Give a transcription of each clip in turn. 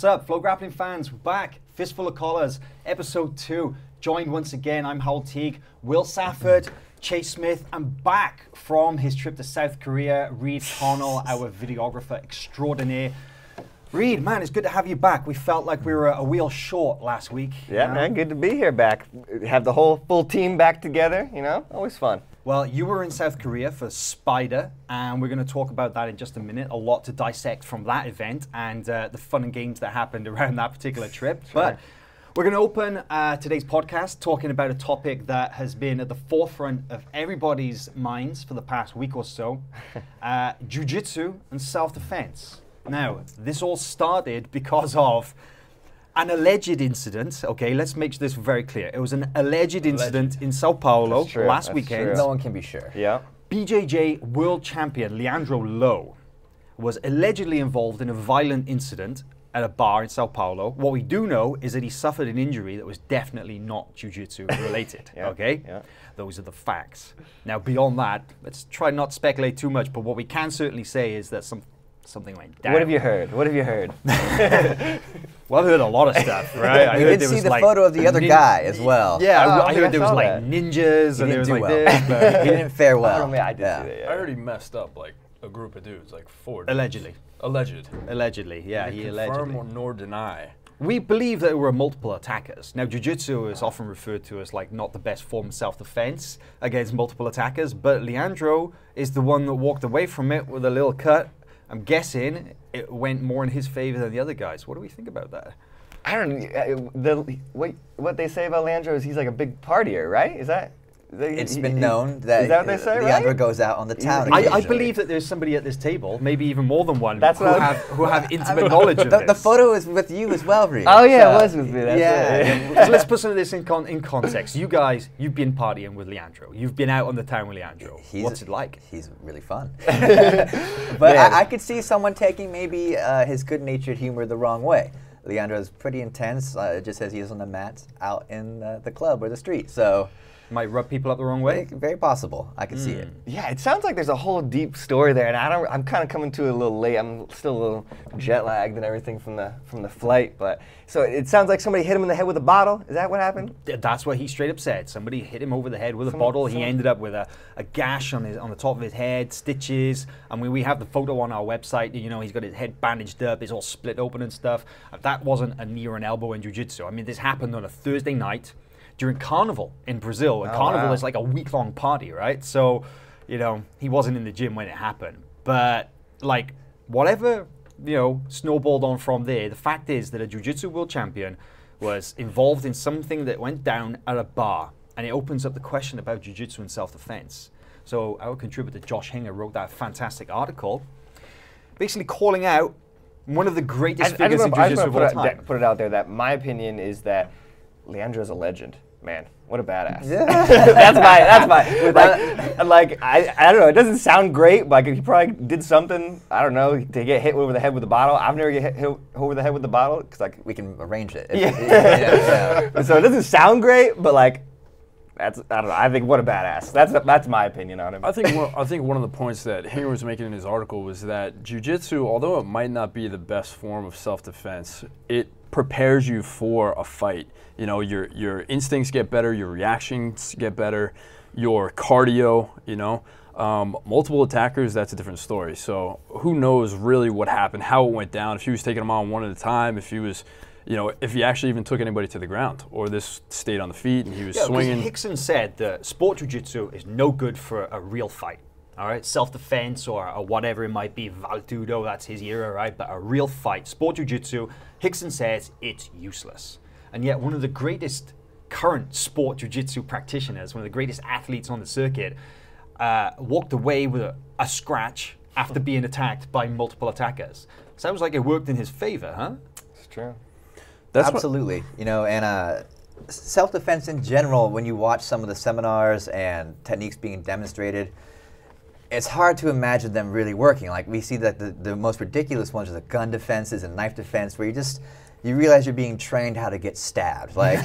What's up, FloGrappling fans? We're back. Fistful of Collars, episode 2. Joined once again, I'm Howell Teague, Will Safford, Chase Smith, and back from his trip to South Korea, Reed Connell, our videographer extraordinaire. Reed, man, it's good to have you back. We felt like we were a wheel short last week. Yeah, man, good to be here back. Have the whole full team back together, you know, always fun. Well, you were in South Korea for Spyder, and we're going to talk about that in just a minute. A lot to dissect from that event and the fun and games that happened around that particular trip. Sure. But we're going to open today's podcast talking about a topic that has been at the forefront of everybody's minds for the past week or so, Jiu-jitsu and self-defense. Now, this all started because of an alleged incident. Okay, let's make this very clear. It was an alleged incident in Sao Paulo last weekend. True. No one can be sure. Yeah. BJJ world champion Leandro was allegedly involved in a violent incident at a bar in Sao Paulo. What we do know is that he suffered an injury that was definitely not jiu-jitsu related. Yeah. Okay? Yeah. Those are the facts. Now, beyond that, let's try not to speculate too much, but what we can certainly say is that something went down. What have you heard? What have you heard? Well, I've heard a lot of stuff, right? We did see the photo of the other guy as well. Yeah, I yeah, heard there was saw like that. ninjas and there was do like well. this. But He didn't fare well. I did see that, yeah. I already messed up like a group of dudes, like 4 dudes. Allegedly. Alleged. Yeah, he allegedly. Confirm or nor deny. We believe that there were multiple attackers. Now, jiu-jitsu is often referred to as like not the best form of self-defense against multiple attackers, but Leandro is the one that walked away from it with a little cut. I'm guessing it went more in his favor than the other guys. What do we think about that? I don't know. What they say about Leandro is he's like a big partier, right? Is that? It's been known that, is that what they say, Leandro right? goes out on the town I occasionally. believe that there's somebody at this table, maybe even more than one, That's who what have intimate knowledge of this. The photo is with you as well, Reed. Oh yeah, So, it was with me. That's yeah. So let's put some of this in context. You guys, you've been partying with Leandro. You've been out on the town with Leandro. What's it like? He's really fun. But I could see someone taking maybe his good-natured humor the wrong way. Leandro is pretty intense, just as he is on the mats out in the club or the street. So Might rub people up the wrong way? very possible. I can see it. Yeah, it sounds like there's a whole deep story there, and I'm kind of coming to it a little late. I'm still a little jet lagged and everything from the flight, but so it sounds like somebody hit him in the head with a bottle. Is that what happened? That's what he straight up said. Somebody hit him over the head with a bottle. He ended up with a gash on the top of his head, stitches. I mean, we have the photo on our website. You know, he's got his head bandaged up. It's all split open and stuff. That wasn't a knee or an elbow in jiu-jitsu. I mean, this happened on a Thursday night during Carnival in Brazil. And Carnival is like a week-long party, right? So, you know, he wasn't in the gym when it happened. But, like, whatever, you know, snowballed on from there, the fact is that a jiu-jitsu world champion was involved in something that went down at a bar. And it opens up the question about jiu-jitsu and self-defense. So our contributor, Josh Hinger, wrote that fantastic article basically calling out one of the greatest figures in jiu-jitsu of all time. Put it out there that my opinion is that Leandro's a legend. Man, what a badass. Yeah. that's my like I don't know, it doesn't sound great, but like he probably did something, I don't know, to get hit over the head with a bottle. I've never get hit over the head with the bottle because like We can arrange it. yeah. So it doesn't sound great, but like I don't know. I think what a badass. That's my opinion on him. I think one of the points that Hanger was making in his article was that jiu-jitsu, although it might not be the best form of self-defense, it prepares you for a fight. You know, your instincts get better, your reactions get better, your cardio, you know. Multiple attackers, that's a different story. So who knows really what happened, how it went down, if he was taking them on one at a time, if he was, you know, if he actually even took anybody to the ground, or this stayed on the feet and he was swinging. Rickson said that sport jiu-jitsu is no good for a real fight. All right, self-defense or whatever it might be, Valtudo, that's his era, right? But a real fight, sport jiu-jitsu, Rickson says it's useless. And yet one of the greatest current sport jiu-jitsu practitioners, one of the greatest athletes on the circuit, walked away with a scratch after being attacked by multiple attackers. Sounds like it worked in his favor, huh? It's true. Absolutely. You know, and self-defense in general, when you watch some of the seminars and techniques being demonstrated, it's hard to imagine them really working. Like we see that the most ridiculous ones are the gun defenses and knife defense, where you realize you're being trained how to get stabbed. Like,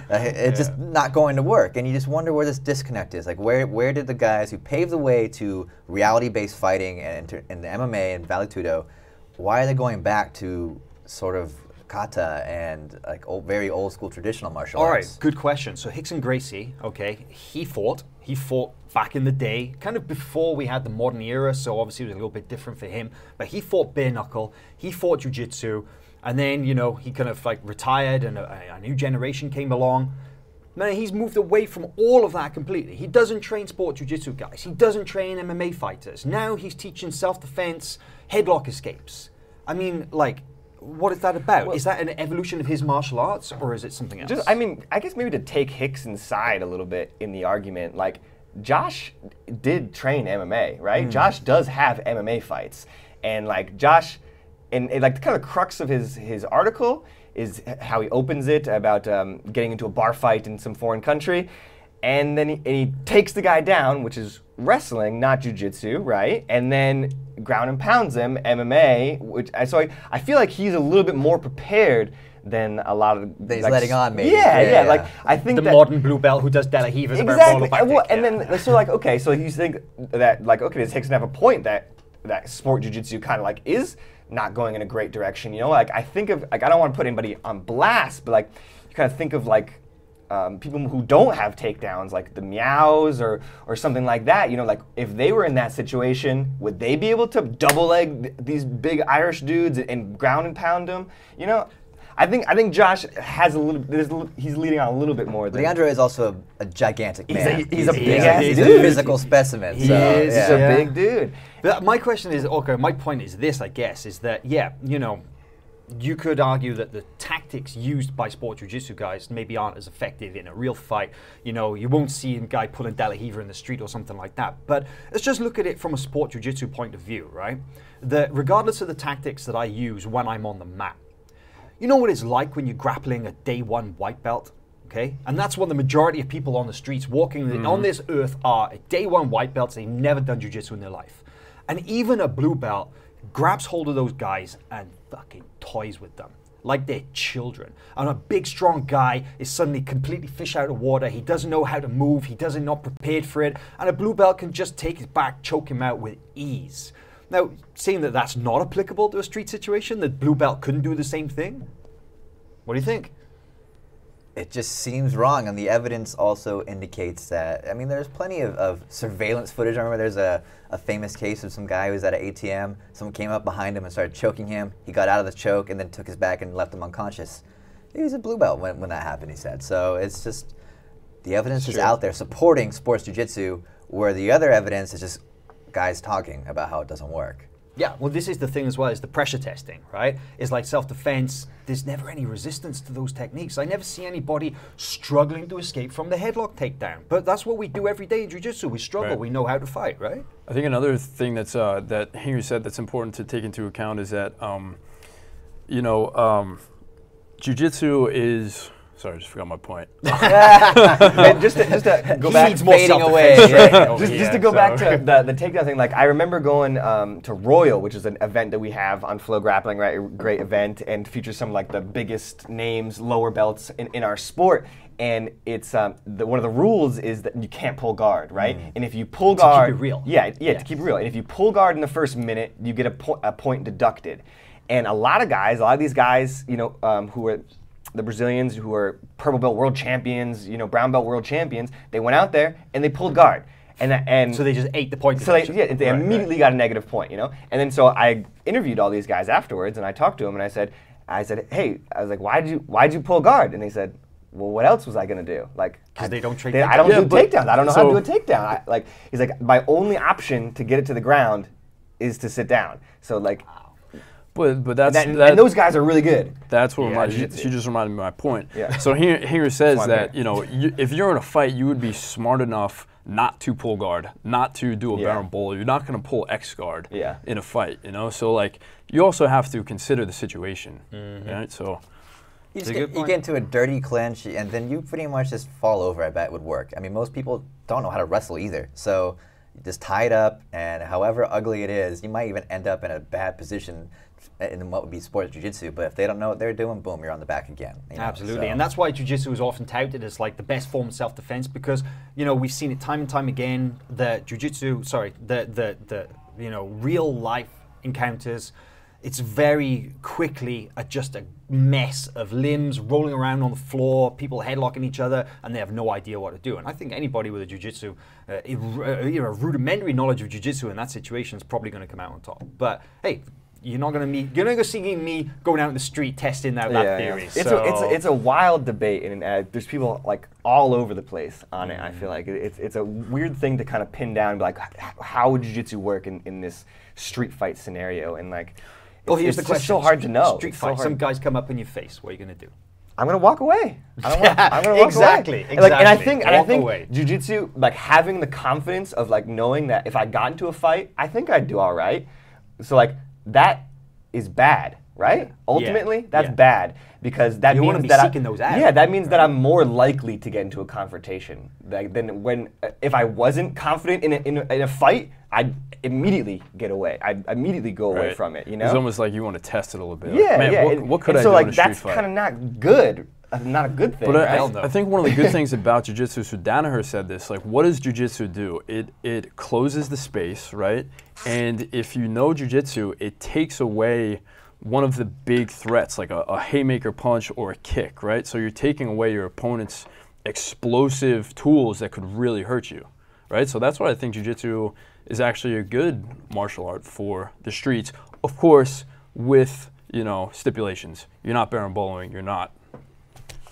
it's just not going to work. And you just wonder where this disconnect is. Like, where did the guys who paved the way to reality-based fighting and the MMA and Vale Tudo, why are they going back to sort of kata and like very old school traditional martial All arts? right, good question. So Rickson Gracie, okay, he fought back in the day, kind of before we had the modern era, so obviously it was a little bit different for him, but he fought bare knuckle, he fought jiu-jitsu, and then, you know, he kind of like retired and a new generation came along. Man, he's moved away from all of that completely. He doesn't train sport jiu-jitsu guys. He doesn't train MMA fighters. Now he's teaching self-defense, headlock escapes. I mean, like, what is that about? Well, is that an evolution of his martial arts, or is it something else? I mean, I guess maybe to take Rickson's side a little bit in the argument, like, Josh did train MMA, right? Josh does have MMA fights. And, like, Josh, and like, the kind of crux of his article is how he opens it about getting into a bar fight in some foreign country. And then he takes the guy down, which is wrestling, not jiu-jitsu, right? And then ground and pounds him, MMA, so I feel like he's a little bit more prepared than a lot of... That he's letting on, maybe. Yeah, like, I think the modern blue belt who does De La Riva. Exactly. And then, so like, okay, so you think that, like, okay, does Rickson have a point that sport jiu-jitsu kind of like is not going in a great direction, you know? Like, I think of, like, I don't want to put anybody on blast, but like, you kind of think of like people who don't have takedowns, like the Meows or something like that, you know, like if they were in that situation, would they be able to double leg these big Irish dudes and ground and pound them? You know, I think Josh has he's leading on a little bit more than... Leandro is also a gigantic man. He's a big-ass dude. He's a physical specimen. He's a big dude. But my question is, okay, my point is this, I guess, is that, yeah, you know, you could argue that the tactics used by sport jiu-jitsu guys maybe aren't as effective in a real fight. You know, you won't see a guy pulling De La Riva in the street or something like that. But let's just look at it from a sport jiu-jitsu point of view, right? That regardless of the tactics that I use when I'm on the mat, you know what it's like when you're grappling a day one white belt? Okay? And that's what the majority of people on the streets walking on this earth are. Day one white belts, they've never done jiu-jitsu in their life. And even a blue belt grabs hold of those guys and fucking toys with them like they're children. And a big, strong guy is suddenly completely fish out of water. He doesn't know how to move. He doesn't not prepared for it. And a blue belt can just take his back, choke him out with ease. Now, saying that that's not applicable to a street situation, that blue belt couldn't do the same thing, what do you think? It just seems wrong, and the evidence also indicates that. I mean, there's plenty of surveillance footage. I remember there's a famous case of some guy who was at an ATM. Someone came up behind him and started choking him. He got out of the choke and then took his back and left him unconscious. He was a blue belt when that happened, he said. So it's just, the evidence is out there supporting sports jiu-jitsu, where the other evidence is just guys talking about how it doesn't work. Yeah, well, this is the thing as well, is the pressure testing, right? It's like self-defense. There's never any resistance to those techniques. I never see anybody struggling to escape from the headlock takedown. But that's what we do every day in jiu-jitsu. We struggle. Right. We know how to fight, right? I think another thing that's that Henry said that's important to take into account is that, you know, jiu-jitsu is... Sorry, I just forgot my point. just to go back, fading away. Just to go back to the takedown thing. Like, I remember going to Royal, which is an event that we have on FloGrappling, right? A great event, and features some like the biggest names, lower belts in our sport. And it's one of the rules is that you can't pull guard, right? And if you pull guard, to keep it real. Yeah, to keep it real. And if you pull guard in the first minute, you get a point deducted. And a lot of these guys, you know, who are the Brazilians who are purple belt world champions, you know, brown belt world champions, they went out there and they pulled guard. And so they just ate the point. So they immediately got a negative point, you know? And then so I interviewed all these guys afterwards and I talked to them and I said, hey, I was like, why'd you pull guard? And they said, well, what else was I gonna do? Like, because they don't train. I don't do takedowns. I don't know how to do a takedown. He's like, my only option to get it to the ground is to sit down. So like, but that's and those guys are really good. That's what she just reminded me of my point. Yeah. So here says that, you know, if you're in a fight, you would be smart enough not to pull guard, not to do a barrel bowl. You're not going to pull X guard in a fight, you know. So like, you also have to consider the situation, right? So you get into a dirty clinch, and then you pretty much just fall over. I bet would work. I mean, most people don't know how to wrestle either, so you just tie it up, and however ugly it is, you might even end up in a bad position in what would be sports jiu-jitsu, but if they don't know what they're doing, boom, you're on the back again. You know? Absolutely, and that's why jiu-jitsu is often touted as like the best form of self-defense, because, you know, we've seen it time and time again, the jiu-jitsu, the you know, real life encounters, it's very quickly just a mess of limbs rolling around on the floor, people headlocking each other, and they have no idea what to do. And I think anybody with a jiu-jitsu, rudimentary knowledge of jiu-jitsu in that situation is probably going to come out on top. But hey, you're not going to see me going out in the street testing out that theory. Yeah. It's a wild debate, and there's people like all over the place on it. I feel like it's a weird thing to kind of pin down, like how would jiu-jitsu work in this street fight scenario, and like. Well, here's the question. It's so hard to know. Street fight. Some guys come up in your face. What are you going to do? I'm going to walk away. I'm going to walk exactly. away. Like, and I think jiu-jitsu, like having the confidence of like knowing that if I got into a fight, I think I'd do all right. So like that is bad, right? Ultimately, that's bad because that means that seeking those out. Yeah, that means that I'm more likely to get into a confrontation. Like than when if I wasn't confident in a fight, I'd immediately get away. I'd immediately go away from it. You know, it's almost like you want to test it a little bit. Yeah, like, man, what could I do so like in a street that's fight? kind of not good. Not a good thing. But right? I think one of the good things about jiu-jitsu, so Danaher said this, like what does jiu-jitsu do? It closes the space, right? And if you know jiu-jitsu, it takes away one of the big threats, like a haymaker punch or a kick, right? So you're taking away your opponent's explosive tools that could really hurt you, right? So that's why I think jiu-jitsu is actually a good martial art for the streets. Of course, with, stipulations. You're not berimboloing, you're not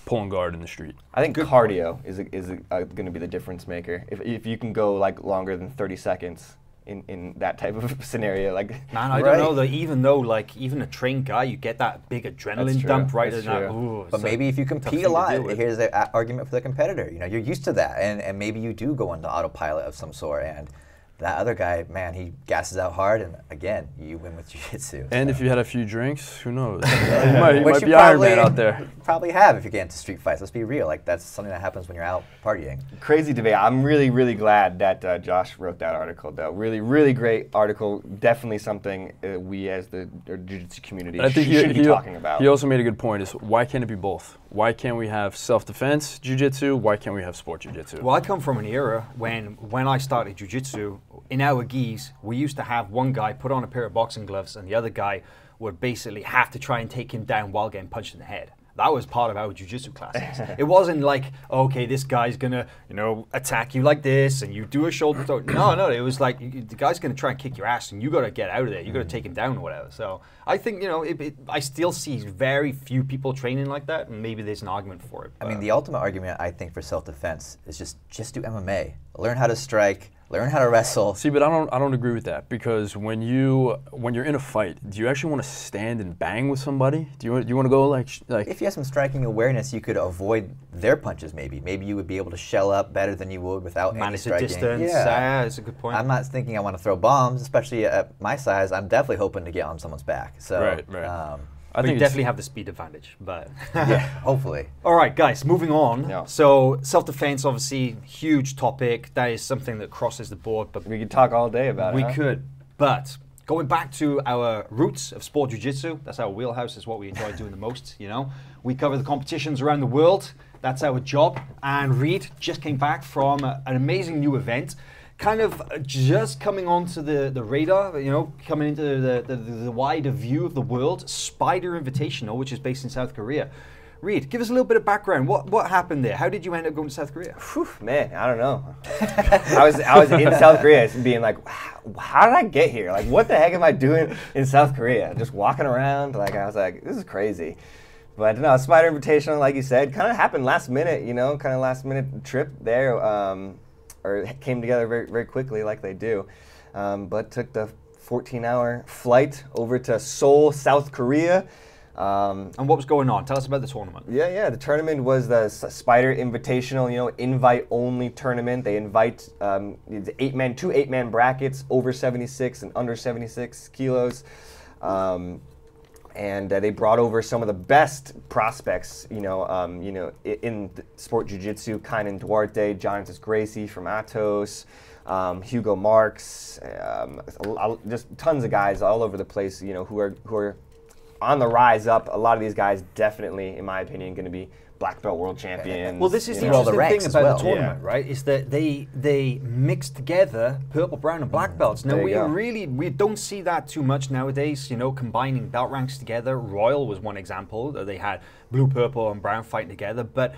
pulling guard in the street. I think cardio is going to be the difference maker. If you can go like longer than 30 seconds in that type of scenario, like man, I don't know though. Even though like even a trained guy, you get that big adrenaline dump right in that. Ooh, but maybe if you compete a lot, here's the argument for the competitor. You're used to that, and maybe you do go into autopilot of some sort, and that other guy, man, he gasses out hard, and again, you win with jiu-jitsu. And if you had a few drinks, who knows? you might be Iron Man out there. Probably have if you get into street fights. Let's be real. Like that's something that happens when you're out partying. Crazy debate. I'm really, really glad that Josh wrote that article, though. Really, really great article. Definitely something we as the jiu-jitsu community should be talking about. He also made a good point: is why can't it be both? Why can't we have self-defense jiu-jitsu? Why can't we have sport jiu-jitsu? Well, I come from an era when I started jiu-jitsu, in our gis, we used to have one guy put on a pair of boxing gloves and the other guy would basically have to try and take him down while getting punched in the head. That was part of our jiu-jitsu classes. It wasn't like, okay, this guy's gonna, attack you like this and you do a shoulder throw. No, it was like, the guy's gonna try and kick your ass and you gotta get out of there. You gotta take him down or whatever. So I think, I still see very few people training like that, and maybe there's an argument for it. I mean, the ultimate argument, I think, for self-defense is just do MMA. Learn how to strike. Learn how to wrestle. See, but I don't agree with that, because when you're in a fight, do you actually want to stand and bang with somebody? Do you want to go like? If you have some striking awareness, you could avoid their punches. Maybe you would be able to shell up better than you would without any striking. Manage the distance. Yeah, that's a good point. I'm not thinking I want to throw bombs, especially at my size. I'm definitely hoping to get on someone's back. So right. I think definitely have the speed advantage, but yeah, hopefully. All right, guys, moving on. Yeah. So self-defense, obviously, huge topic. That is something that crosses the board. But we could talk all day about it. We could, but going back to our roots of sport jiu-jitsu, that's our wheelhouse. Is what we enjoy doing the most. We cover the competitions around the world. That's our job. And Reed just came back from an amazing new event. Kind of just coming onto the radar, coming into the wider view of the world, Spyder Invitational, which is based in South Korea. Reed, give us a little bit of background. What happened there? How did you end up going to South Korea? Whew, man, I don't know. I was in South Korea being like, how did I get here? Like, what the heck am I doing in South Korea? Just walking around. Like, I was like, this is crazy. But no, Spyder Invitational, like you said, kind of happened last minute, kind of last minute trip there. Or it came together very, very quickly like they do. But took the 14-hour flight over to Seoul, South Korea. And what was going on? Tell us about the tournament. Yeah. The tournament was the Spyder Invitational, invite-only tournament. They invite two 8-man brackets, over 76 and under 76 kilos. And they brought over some of the best prospects, in sport jiu-jitsu, Kainan Duarte, Jonathan Gracie from Atos, Hugo Marks, just tons of guys all over the place, who are on the rise up. A lot of these guys definitely, in my opinion, going to be black belt world champions. Well, this is the you know. interesting thing about the well. tournament, right? Is that they mix together purple, brown, and black belts. Now we don't see that too much nowadays. You know, combining belt ranks together. Royal was one example. They had blue, purple, and brown fighting together. But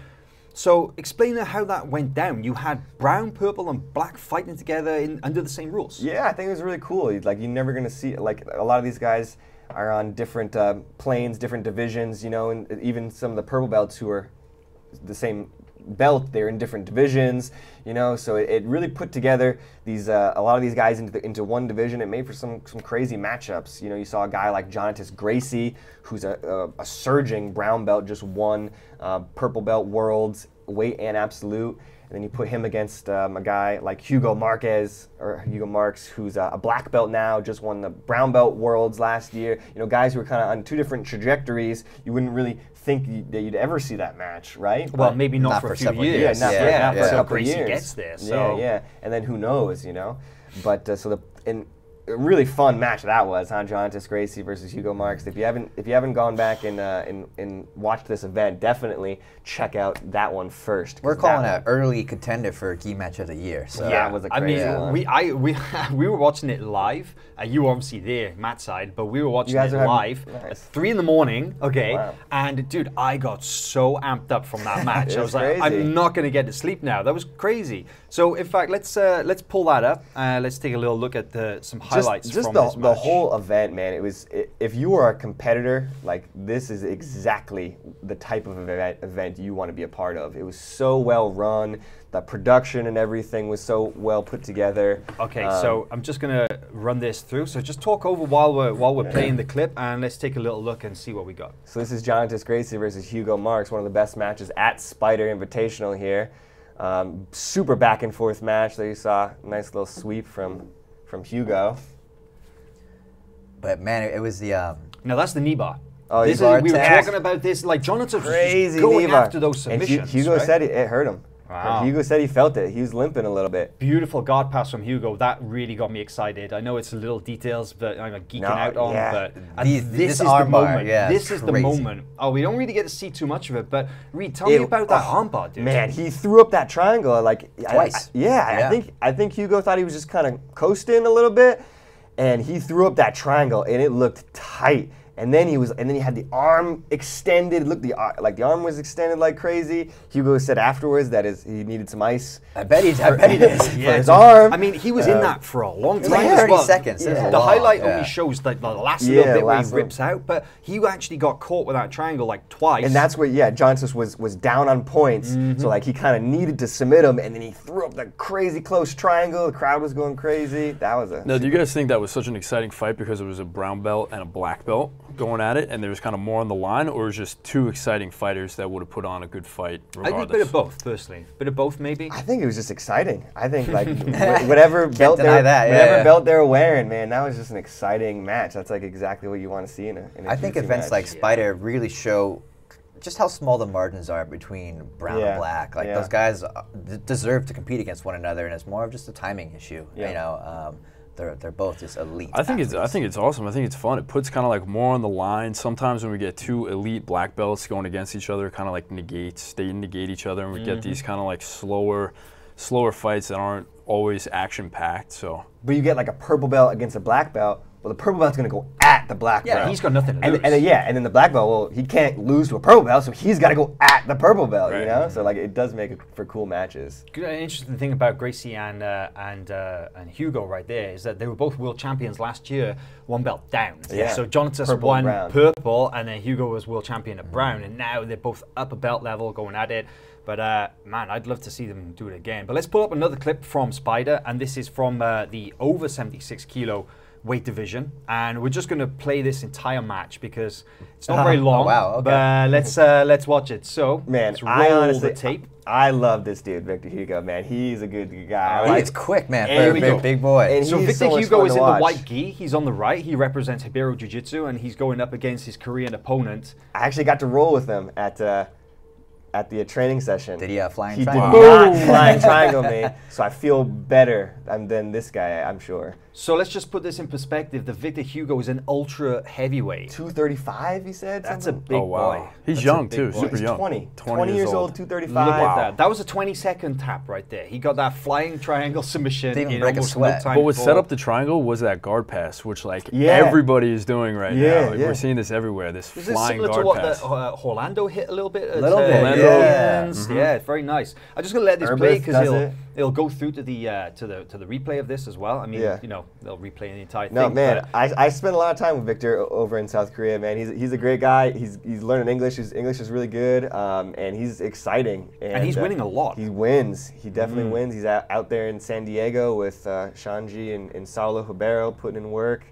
so explain how that went down. You had brown, purple, and black fighting together under the same rules. Yeah, I think it was really cool. Like you're never gonna see like a lot of these guys are on different planes, different divisions, you know, and even some of the purple belts who are the same belt, they're in different divisions, you know, so it really put together these a lot of these guys into one division. It made for some crazy matchups. You know, you saw a guy like Gracie, who's a surging brown belt, just won purple belt worlds, weight and absolute. And then you put him against a guy like Hugo Marks, who's a black belt now, just won the brown belt worlds last year. You know, guys who are kind of on two different trajectories. You wouldn't really think that you'd ever see that match, right? Well, but maybe not for a few years. Not for a couple Gracie years. gets there. So. Yeah. And then who knows, you know? But a really fun match that was, huh? Gracie versus Hugo Marks. If you haven't gone back and watched this event, definitely check out that one first. We're calling an early contender for gi match of the year. So. Yeah, it was a crazy one. We were watching it live. You were obviously there, Matt's side, but we were watching it live at 3 in the morning. Okay, wow. And dude, I got so amped up from that match. I was crazy. like, I'm not going to get to sleep now. That was crazy. So in fact, let's pull that up. Let's take a little look at some highlights just from the, this match. the whole event, man. If you are a competitor, like this is exactly the type of event you want to be a part of. It was so well run. The production and everything was so well put together. Okay, so I'm just gonna run this through. So just talk over while we're playing the clip, and let's take a little look and see what we got. So this is Gracie versus Hugo Marks, one of the best matches at Spyder Invitational here. Super back and forth match. There you saw a nice little sweep from Hugo. But man, it was the. No, that's the knee bar. Oh, we were talking about this. Like Jonathan was going after those submissions. And Hugo said it hurt him. Wow. Hugo said he felt it. He was limping a little bit. Beautiful guard pass from Hugo. That really got me excited. I know it's little details, but I'm geeking out on. But this is the moment. This is the moment. Oh, we don't really get to see too much of it, but Reed, tell me about that armbar, dude. Man, he threw up that triangle like twice. I think Hugo thought he was just kind of coasting a little bit, and he threw up that triangle, and it looked tight. And then he had the arm extended. Look, the arm was extended like crazy. Hugo said afterwards that he needed some ice. I bet he did. For his arm. I mean, he was in that for a long time. Like 30 seconds. Yeah. The highlight only shows like the last little bit where he rips out, but he actually got caught with that triangle like twice. And that's where Johnson was down on points, so like he kind of needed to submit him, and then he threw up that crazy close triangle. The crowd was going crazy. That was a. Now, do you guys think that was such an exciting fight because it was a brown belt and a black belt going at it, and there was kind of more on the line, or was just two exciting fighters that would have put on a good fight regardless? I think a bit of both, personally. A bit of both, maybe. I think it was just exciting. I think like whatever belt they were wearing, man, that was just an exciting match. That's like exactly what you want to see in a I think events like Spyder really show just how small the margins are between brown and black. Like those guys deserve to compete against one another, and it's more of just a timing issue. You know. They're both just elite. I think it's awesome. I think it's fun. It puts kind of like more on the line. Sometimes when we get two elite black belts going against each other, kind of like they negate each other, and we get these kind of like slower fights that aren't always action packed. So, but you get like a purple belt against a black belt. Well, the purple belt's gonna go at the black belt. Yeah, he's got nothing to lose. And then the black belt, well, he can't lose to a purple belt, so he's got to go at the purple belt, you know. So like, it does make it for cool matches. An interesting thing about Gracie and Hugo right there is that they were both world champions last year, one belt down. Yeah. So Jonathan won purple, and then Hugo was world champion at brown, and now they're both up a belt level going at it. But man, I'd love to see them do it again. But let's pull up another clip from Spyder, and this is from the over 76 kilo weight division, and we're just going to play this entire match because it's not very long. Wow, okay. But let's watch it. So, man, let's roll the tape. I love this dude, Victor Hugo. Man, he's a good guy. He's quick, man, for a big boy. And so Victor Hugo is in the white gi. He's on the right. He represents Hibero Jiu-Jitsu, and he's going up against his Korean opponent. I actually got to roll with him at the training session. Did he flying triangle? He did not flying triangle me, so I feel better than this guy, I'm sure. So let's just put this in perspective. The Victor Hugo is an ultra heavyweight. 235, he said? That's something? a big boy. He's That's young a big too, boy. super He's young. 20 years old, 235. Look at Wow. that. That was a 20-second tap right there. He got that flying triangle submission Didn't even in break a almost sweat. no time. But what before. set up the triangle was that guard pass, which like Yeah. everybody is doing right Yeah, now. Like, yeah. we're seeing this everywhere. This Is this flying similar to guard what pass. Orlando hit a little bit? Little bit, Orlando. yeah. Yeah, very nice. I'm just gonna let this play Herbert because does it'll go through to the replay of this as well. I mean, Yeah. you know, they'll replay the entire No, thing. man, but I spent a lot of time with Victor over in South Korea, man. He's a great guy. He's learning English. His English is really good, and he's exciting. And he's winning a lot. He wins. He definitely wins. He's out there in San Diego with Shanji and Saulo Ribeiro putting in work.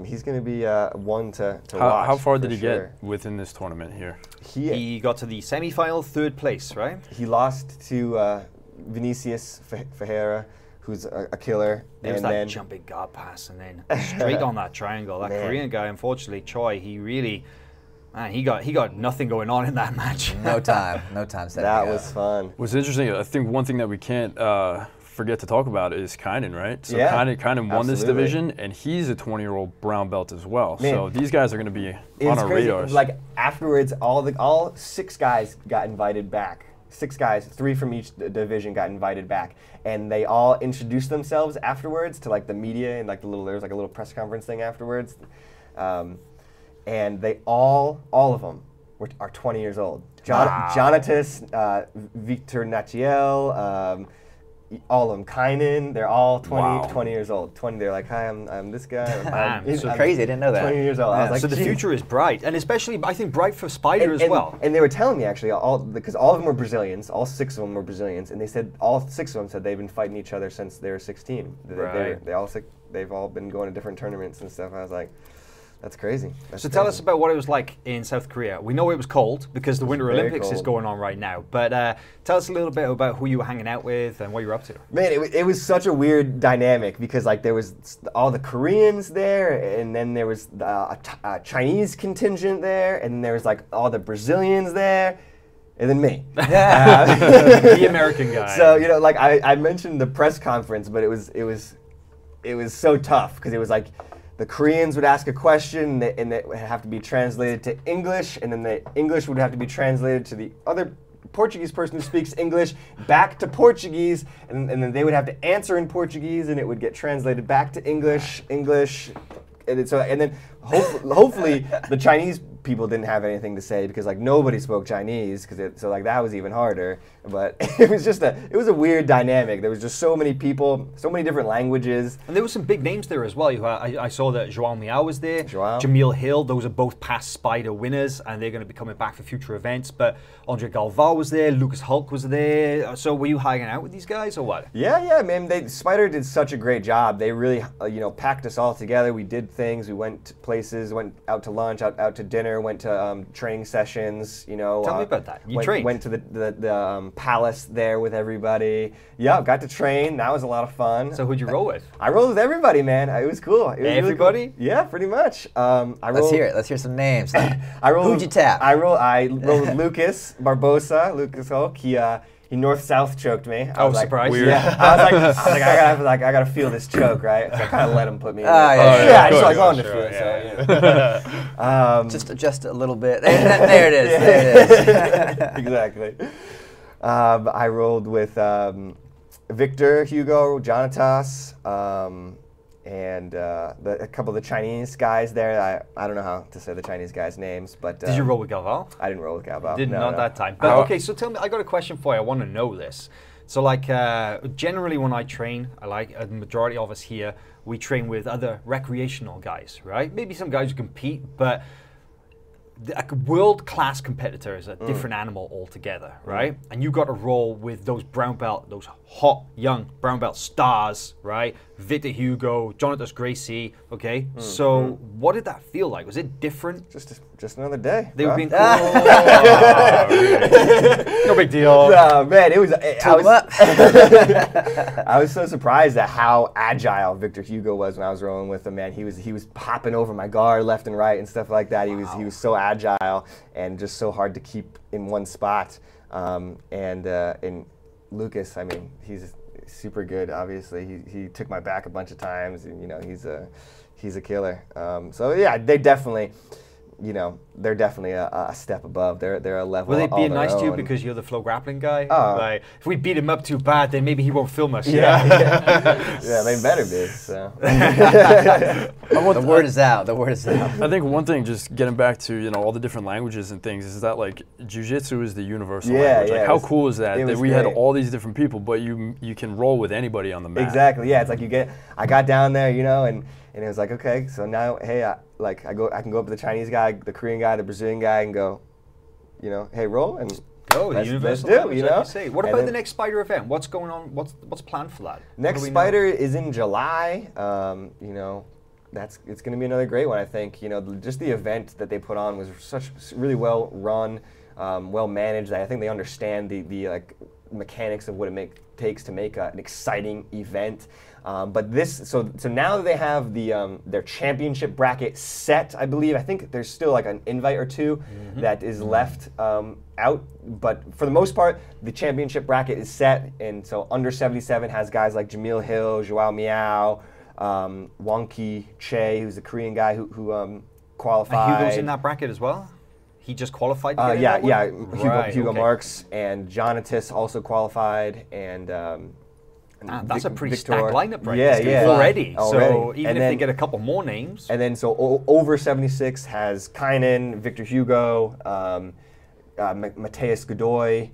He's going to be one to watch. How far for did he sure. get within this tournament here? he got to the semi-final, 3rd place, right? He lost to Vinicius Ferreira, who's a killer. There's and that then jumping guard pass, and then straight on that triangle. That Man. Korean guy, unfortunately, Choi, he really, man, he got nothing going on in that match. No time setting that me was up. fun. What's interesting, I think one thing that we can't forget to talk about is Kynan, right? So Yeah, Kynan won this absolutely. division, and he's a 20-year-old brown belt as well. Man. So these guys are going to be It on was our crazy. radars. Like afterwards, all 6 guys got invited back. 6 guys, 3 from each division got invited back, and they all introduced themselves afterwards to like the media and like there was like a little press conference thing afterwards, and they all of them are 20 years old. Jonatas, Victor Nachiel, all of them, Kynan, they're all 20 years old. 20, they're like, hi, I'm this guy. Man, So crazy, I didn't know that. 20 years old. I was like, So the "Geez." future is bright, and especially, I think, bright for Spyder as well. And they were telling me actually, because all of them were Brazilians, all 6 of them were Brazilians, and they said all 6 of them said they've been fighting each other since they were 16. Right. They've all been going to different tournaments and stuff. I was like, that's crazy. That's So tell crazy. us about what it was like in South Korea. We know it was cold because the Winter very Olympics is cold. going on right now. But tell us a little bit about who you were hanging out with and what you were up to. Man, it was such a weird dynamic because like there was all the Koreans there, and then there was a Chinese contingent there, and then there was like all the Brazilians there, and then me. The American guy. So you know, like I mentioned the press conference, but it was so tough because it was like the Koreans would ask a question and it would have to be translated to English, and then the English would have to be translated to the other Portuguese person who speaks English back to Portuguese, and then they would have to answer in Portuguese, and it would get translated back to English, and then hopefully the Chinese people didn't have anything to say because like nobody spoke Chinese, so like that was even harder. But it was a weird dynamic. There was just so many people, so many different languages. And there were some big names there as well. I saw that João Miao was there, João. Jamil Hill. Those are both past Spyder winners, and they're going to be coming back for future events. But Andre Galvao was there, Lucas Hulk was there. So were you hanging out with these guys or what? Yeah, man. Spyder did such a great job. They really, packed us all together. We did things. We went to places, went out to lunch, out to dinner, went to training sessions. Tell me about that. You trained. Went to the palace there with everybody. Yeah, got to train. That was a lot of fun. So who'd you roll with? I rolled with everybody, man. It was cool. It was Everybody? Really cool. Yeah, pretty much. Let's hear it. Let's hear some names. I rolled. Who'd you tap? I rolled with Lucas Barbosa. Lucas Hulk. He north-south choked me. I Oh, was like, surprise. Weird. Yeah. I was like, I gotta feel this choke, right? So I kind of let him put me in. yeah, I just like sure, wanted to sure, feel it. yeah. So, yeah. Just adjust it a little bit. There it is. There it is. Exactly. I rolled with Victor Hugo, Jonatas, and a couple of the Chinese guys there. I don't know how to say the Chinese guys' names, but Did you roll with Galvao? I didn't roll with Galvao. Did No, not no. that time. But okay, so tell me, I got a question for you. I want to know this. So like generally when I train, a majority of us here, we train with other recreational guys, right? Maybe some guys who compete, but a world-class competitor is a different animal altogether, right? And you got to roll with those brown belt, those hot, young brown belt stars, right? Victor Hugo, Jonathan Gracie, okay? So what did that feel like? Was it different? Just another day. They were bro. being cool. Oh, really? No big deal. No, man, it was. Up. I was so surprised at how agile Victor Hugo was when I was rolling with him. Man, he was hopping over my guard left and right and stuff like that. He was so agile and just so hard to keep in one spot. And Lucas, I mean, super good. Obviously, he took my back a bunch of times, and you know he's a killer. So yeah, they definitely. You know, they're definitely a step above. They're a level. Will they be nice to you own. because you're the FloGrappling guy? Oh. Like, if we beat him up too bad, then maybe he won't film us. Yeah, they better be. So. The word is out. The word is out. I think one thing, just getting back to all the different languages and things, is that like jiu-jitsu is the universal language. Like, how cool is that? That we had all these different people, but you can roll with anybody on the mat. Exactly. Yeah, it's like I got down there, and it was like, okay, so now, hey, I can go up to the Chinese guy, the Korean guy, the Brazilian guy, and go, hey, roll, and the universal language, like you say. What about the next Spyder event? What's going on? What's planned for that? Next Spyder is in July. It's going to be another great one, I think. Just the event that they put on was really well run, well managed. I think they understand the like mechanics of what it takes to make an exciting event. But so now that they have their championship bracket set, I believe. I think there's still like an invite or two that is left out. But for the most part, the championship bracket is set. And so under 77 has guys like Jamil Hill, Joao Miao, Wonki Che, who's the Korean guy who qualified. And Hugo's in that bracket as well? He just qualified? Hugo Marks and Jonatas also qualified. And that's a pretty stacked lineup already. So even if they get a couple more names. And then so over 76 has Kynan, Victor Hugo, Mateus Godoy,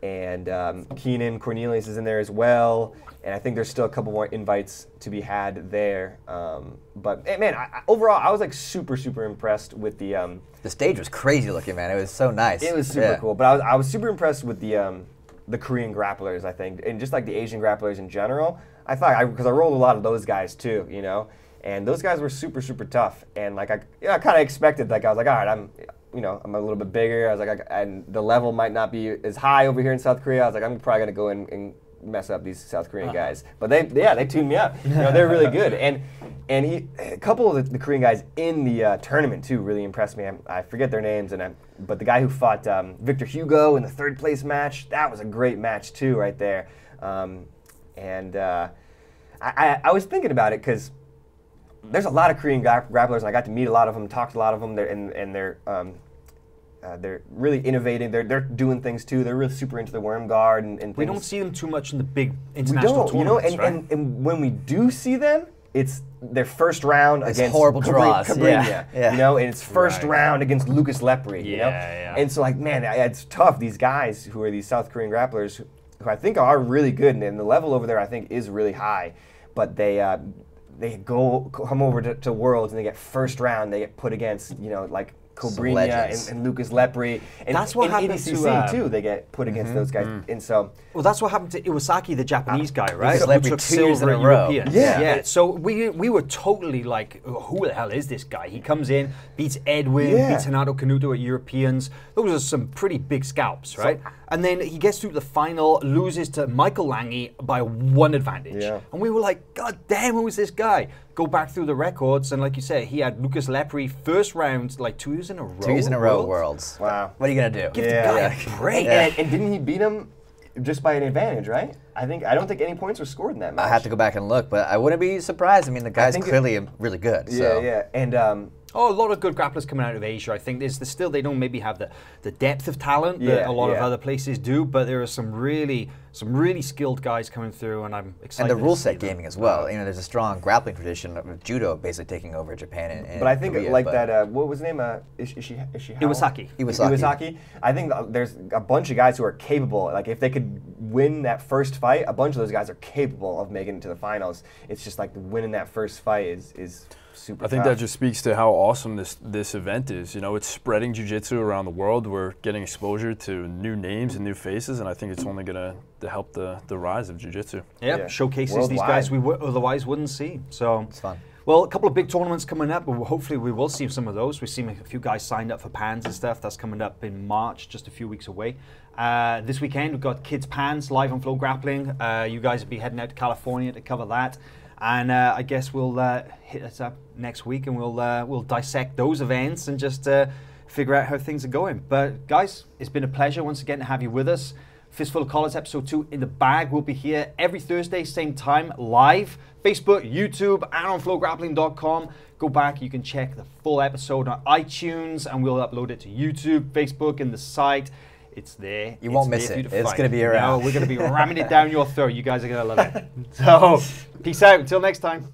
and Keenan Cornelius is in there as well. And I think there's still a couple more invites to be had there. But man, overall, I was like super impressed with the stage was crazy looking, man. It was so nice. It was super cool. But I was super impressed with the Korean grapplers, I think, and just like the Asian grapplers in general. I thought, because I rolled a lot of those guys too, and those guys were super tough. And like I kind of expected, like I was like, all right, I'm a little bit bigger. I was like, and the level might not be as high over here in South Korea. I was like, I'm probably gonna go in and mess up these South Korean guys. But they tuned me up. They're really good. And a couple of the Korean guys in the tournament too really impressed me. I forget their names, but the guy who fought Victor Hugo in the third place match, that was a great match too, right there. I was thinking about it because there's a lot of Korean grapplers, and I got to meet a lot of them, talk to a lot of them. They're really innovating. They're doing things too. They're really super into the worm guard and things. We don't see them too much in the big international tournaments, right? And when we do see them, it's their first round against horrible draws. Cabrinha, and it's first round against Lucas Lepri, And so, like, man, it's tough. These guys who are these South Korean grapplers, who I think are really good, and the level over there I think is really high, but they come over to Worlds and they get first round. They get put against like Cabrinha and Lucas Lepri, and that's what happened ADCC too. They get put against those guys, and so. Well, that's what happened to Iwasaki, the Japanese guy, right? Lepri Who took 2 years silver in a at row. Europeans. Yeah. So we were totally like, who the hell is this guy? He comes in, beats Edwin, beats Hanato Canuto at Europeans. Those are some pretty big scalps, right? And then he gets through the final, loses to Michael Lange by 1 advantage. Yeah. And we were like, God damn, who is this guy? Go back through the records, and like you said, he had Lucas Lepri first round like 2 years in a row. 2 years in a row, Worlds. Wow. What are you gonna do? Give the guy a break. And didn't he beat him just by an advantage, right? I don't think any points were scored in that match. I have to go back and look, but I wouldn't be surprised. I mean, the guy's clearly really good. Yeah. And a lot of good grapplers coming out of Asia. I think there's still, they don't maybe have the depth of talent that a lot of other places do, but there are some really skilled guys coming through, and I'm excited. And the rule set gaming as well. There's a strong grappling tradition of judo basically taking over Japan and but I think Korea, like that. What was his name? Iwasaki. I think there's a bunch of guys who are capable. Like if they could win that first fight, a bunch of those guys are capable of making it to the finals. It's just like winning that first fight is super. I think that just speaks to how awesome this event is. It's spreading jiu-jitsu around the world. We're getting exposure to new names and new faces, and I think it's only going to help the rise of jiu-jitsu. Yeah, showcases these guys we otherwise wouldn't see. So it's fun. Well, a couple of big tournaments coming up. Hopefully we will see some of those. We've seen a few guys signed up for Pans and stuff. That's coming up in March, just a few weeks away. This weekend we've got Kids Pans live on FloGrappling. You guys will be heading out to California to cover that. And I guess we'll hit us up next week, and we'll dissect those events and just figure out how things are going. But guys, it's been a pleasure once again to have you with us. Fistful of Collars episode 2 in the bag. We'll be here every Thursday, same time, live. Facebook, YouTube, and on FloGrappling.com. Go back, you can check the full episode on iTunes, and we'll upload it to YouTube, Facebook, and the site. It's there. You won't miss it. It's going to be around. No, we're going to be ramming it down your throat. You guys are going to love it. So, peace out. Until next time.